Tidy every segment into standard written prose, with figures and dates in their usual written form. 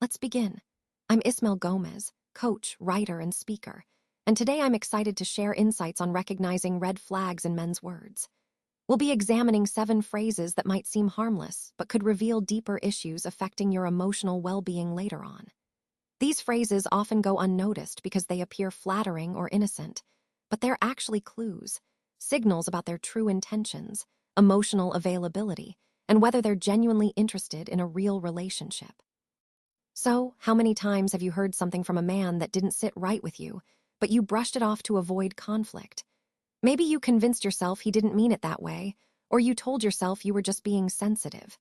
Let's begin. I'm Ismael Gomez, coach, writer, and speaker, and today I'm excited to share insights on recognizing red flags in men's words. We'll be examining 7 phrases that might seem harmless, but could reveal deeper issues affecting your emotional well-being later on. These phrases often go unnoticed because they appear flattering or innocent, but they're actually clues, signals about their true intentions, emotional availability, and whether they're genuinely interested in a real relationship. So, how many times have you heard something from a man that didn't sit right with you, but you brushed it off to avoid conflict? Maybe you convinced yourself he didn't mean it that way, or you told yourself you were just being sensitive.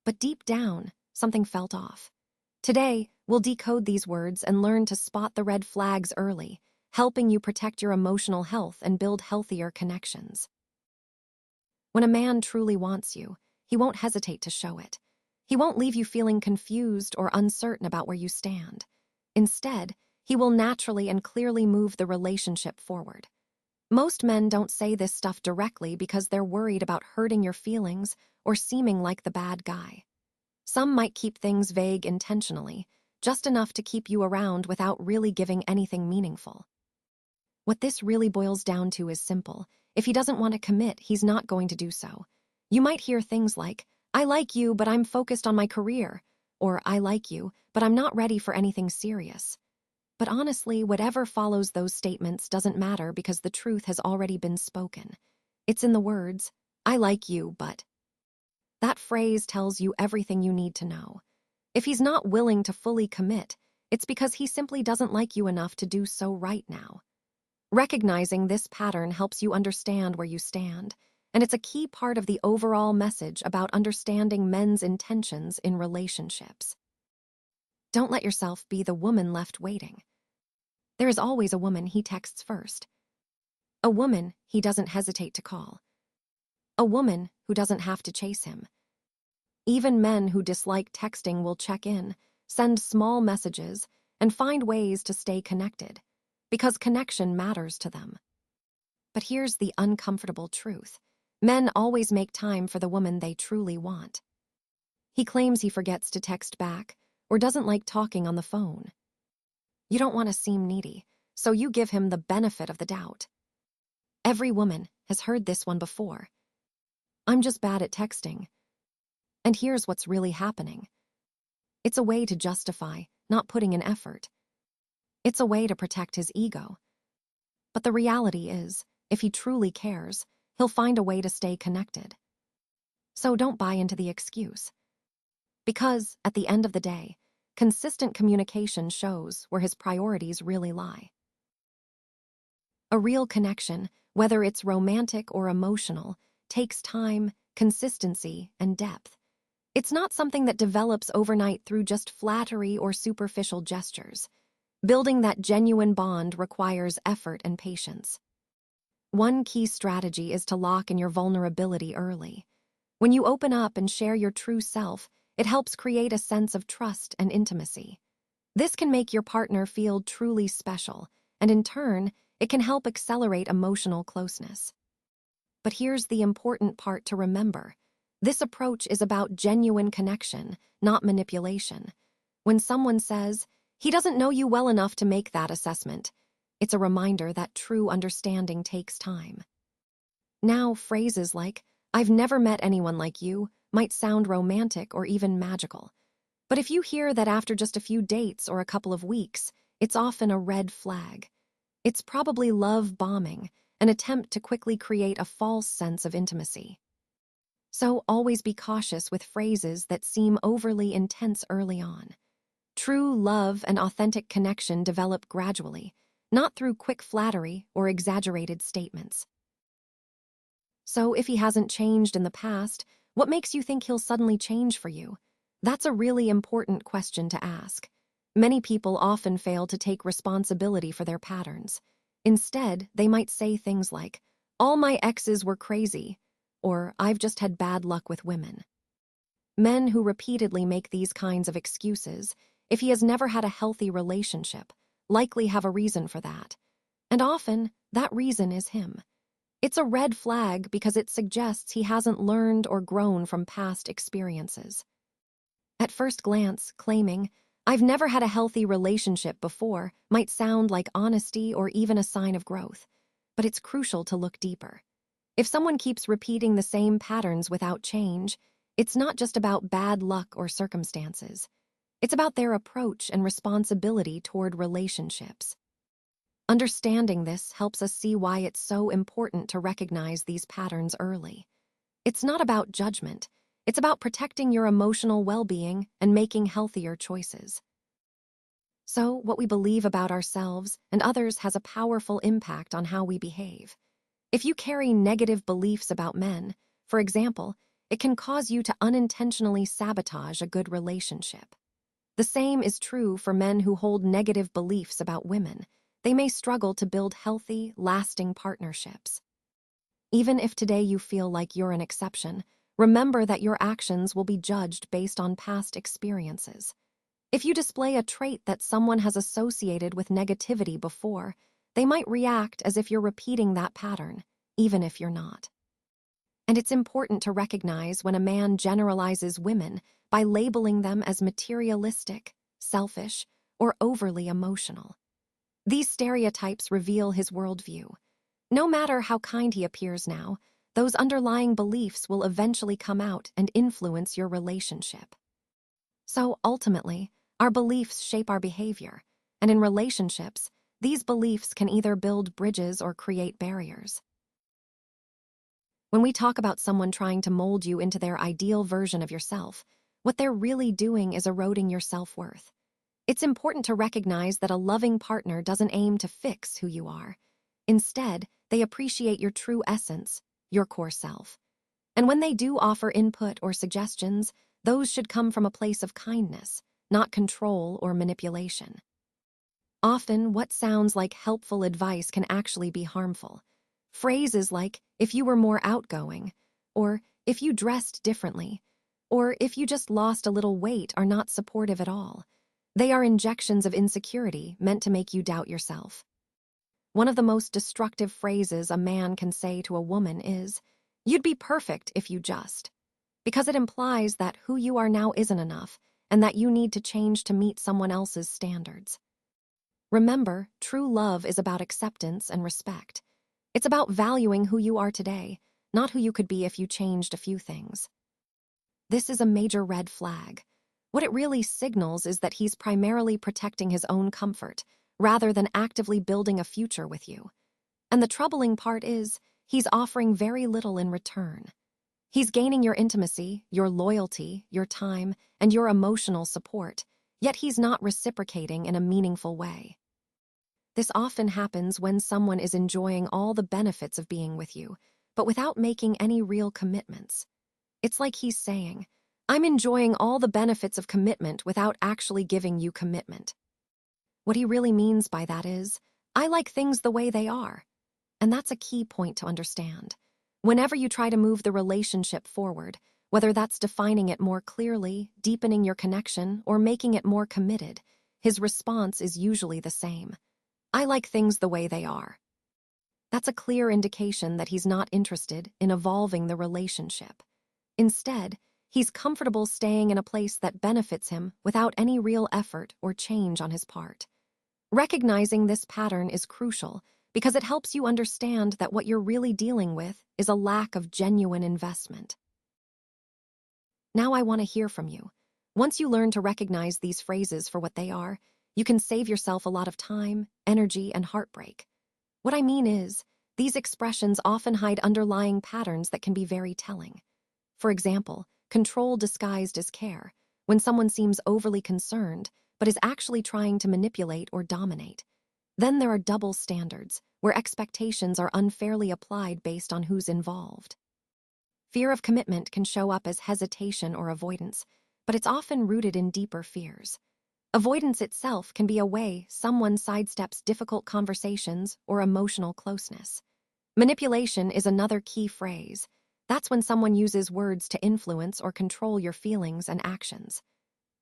But deep down, something felt off. Today, we'll decode these words and learn to spot the red flags early, helping you protect your emotional health and build healthier connections. When a man truly wants you, he won't hesitate to show it. He won't leave you feeling confused or uncertain about where you stand. Instead, he will naturally and clearly move the relationship forward. Most men don't say this stuff directly because they're worried about hurting your feelings or seeming like the bad guy. Some might keep things vague intentionally, just enough to keep you around without really giving anything meaningful. What this really boils down to is simple. If he doesn't want to commit, he's not going to do so. You might hear things like, "I like you, but I'm focused on my career," or "I like you, but I'm not ready for anything serious." But honestly, whatever follows those statements doesn't matter because the truth has already been spoken. It's in the words, "I like you, but..." That phrase tells you everything you need to know. If he's not willing to fully commit, it's because he simply doesn't like you enough to do so right now. Recognizing this pattern helps you understand where you stand, and it's a key part of the overall message about understanding men's intentions in relationships. Don't let yourself be the woman left waiting. There is always a woman he texts first. A woman he doesn't hesitate to call. A woman who doesn't have to chase him. Even men who dislike texting will check in, send small messages, and find ways to stay connected, because connection matters to them. But here's the uncomfortable truth. Men always make time for the woman they truly want. He claims he forgets to text back or doesn't like talking on the phone. You don't want to seem needy, so you give him the benefit of the doubt. Every woman has heard this one before. "I'm just bad at texting." And here's what's really happening. It's a way to justify not putting in effort. It's a way to protect his ego. But the reality is, if he truly cares, he'll find a way to stay connected. So don't buy into the excuse. Because, at the end of the day, consistent communication shows where his priorities really lie. A real connection, whether it's romantic or emotional, takes time, consistency, and depth. It's not something that develops overnight through just flattery or superficial gestures. Building that genuine bond requires effort and patience. One key strategy is to lock in your vulnerability early. When you open up and share your true self, it helps create a sense of trust and intimacy. This can make your partner feel truly special, and in turn, it can help accelerate emotional closeness. But here's the important part to remember. This approach is about genuine connection, not manipulation. When someone says, "He doesn't know you well enough to make that assessment," it's a reminder that true understanding takes time. Now, phrases like, "I've never met anyone like you," might sound romantic or even magical. But if you hear that after just a few dates or a couple of weeks, it's often a red flag. It's probably love bombing, an attempt to quickly create a false sense of intimacy. So always be cautious with phrases that seem overly intense early on. True love and authentic connection develop gradually, not through quick flattery or exaggerated statements. So if he hasn't changed in the past, what makes you think he'll suddenly change for you? That's a really important question to ask. Many people often fail to take responsibility for their patterns. Instead, they might say things like, "All my exes were crazy," or "I've just had bad luck with women." Men who repeatedly make these kinds of excuses, if he has never had a healthy relationship, likely have a reason for that. And often, that reason is him. It's a red flag because it suggests he hasn't learned or grown from past experiences. At first glance, claiming, "I've never had a healthy relationship before" might sound like honesty or even a sign of growth, but it's crucial to look deeper. If someone keeps repeating the same patterns without change, it's not just about bad luck or circumstances. It's about their approach and responsibility toward relationships. Understanding this helps us see why it's so important to recognize these patterns early. It's not about judgment. It's about protecting your emotional well-being and making healthier choices. So, what we believe about ourselves and others has a powerful impact on how we behave. If you carry negative beliefs about men, for example, it can cause you to unintentionally sabotage a good relationship. The same is true for men who hold negative beliefs about women. They may struggle to build healthy, lasting partnerships. Even if today you feel like you're an exception, remember that your actions will be judged based on past experiences. If you display a trait that someone has associated with negativity before, they might react as if you're repeating that pattern, even if you're not. And it's important to recognize when a man generalizes women by labeling them as materialistic, selfish, or overly emotional. These stereotypes reveal his worldview. No matter how kind he appears now, those underlying beliefs will eventually come out and influence your relationship. So ultimately, our beliefs shape our behavior, and in relationships, these beliefs can either build bridges or create barriers. When we talk about someone trying to mold you into their ideal version of yourself, what they're really doing is eroding your self-worth. It's important to recognize that a loving partner doesn't aim to fix who you are. Instead, they appreciate your true essence, your core self. And when they do offer input or suggestions, those should come from a place of kindness, not control or manipulation. Often, what sounds like helpful advice can actually be harmful. Phrases like, "if you were more outgoing," or "if you dressed differently," or "if you just lost a little weight" are not supportive at all. They are injections of insecurity meant to make you doubt yourself. One of the most destructive phrases a man can say to a woman is, "You'd be perfect if you just," because it implies that who you are now isn't enough and that you need to change to meet someone else's standards. Remember, true love is about acceptance and respect. It's about valuing who you are today, not who you could be if you changed a few things. This is a major red flag. What it really signals is that he's primarily protecting his own comfort, rather than actively building a future with you. And the troubling part is, he's offering very little in return. He's gaining your intimacy, your loyalty, your time, and your emotional support, yet he's not reciprocating in a meaningful way. This often happens when someone is enjoying all the benefits of being with you, but without making any real commitments. It's like he's saying, "I'm enjoying all the benefits of commitment without actually giving you commitment." What he really means by that is, "I like things the way they are." And that's a key point to understand. Whenever you try to move the relationship forward, whether that's defining it more clearly, deepening your connection, or making it more committed, his response is usually the same. "I like things the way they are." That's a clear indication that he's not interested in evolving the relationship. Instead, he's comfortable staying in a place that benefits him without any real effort or change on his part. Recognizing this pattern is crucial because it helps you understand that what you're really dealing with is a lack of genuine investment. Now I want to hear from you. Once you learn to recognize these phrases for what they are, you can save yourself a lot of time, energy, and heartbreak. What I mean is, these expressions often hide underlying patterns that can be very telling. For example, control disguised as care, when someone seems overly concerned but is actually trying to manipulate or dominate. Then there are double standards, where expectations are unfairly applied based on who's involved. Fear of commitment can show up as hesitation or avoidance, but it's often rooted in deeper fears. Avoidance itself can be a way someone sidesteps difficult conversations or emotional closeness. Manipulation is another key phrase. That's when someone uses words to influence or control your feelings and actions.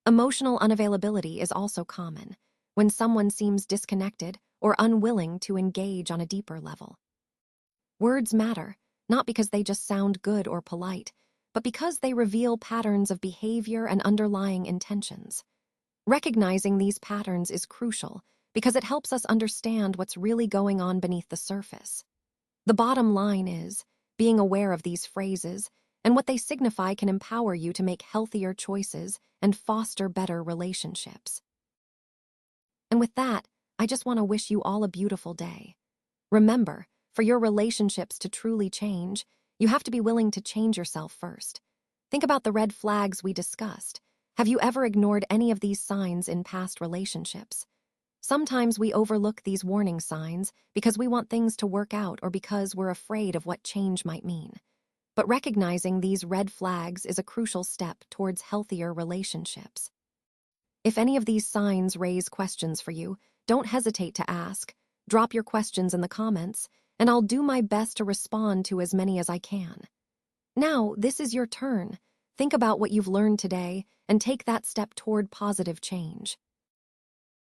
Emotional unavailability is also common, when someone seems disconnected or unwilling to engage on a deeper level. Words matter, not because they just sound good or polite, but because they reveal patterns of behavior and underlying intentions. Recognizing these patterns is crucial because it helps us understand what's really going on beneath the surface. The bottom line is, being aware of these phrases and what they signify can empower you to make healthier choices and foster better relationships. And with that, I just want to wish you all a beautiful day. Remember, for your relationships to truly change, you have to be willing to change yourself first. Think about the red flags we discussed. Have you ever ignored any of these signs in past relationships? Sometimes we overlook these warning signs because we want things to work out or because we're afraid of what change might mean. But recognizing these red flags is a crucial step towards healthier relationships. If any of these signs raise questions for you, don't hesitate to ask. Drop your questions in the comments, and I'll do my best to respond to as many as I can. Now, this is your turn. Think about what you've learned today and take that step toward positive change.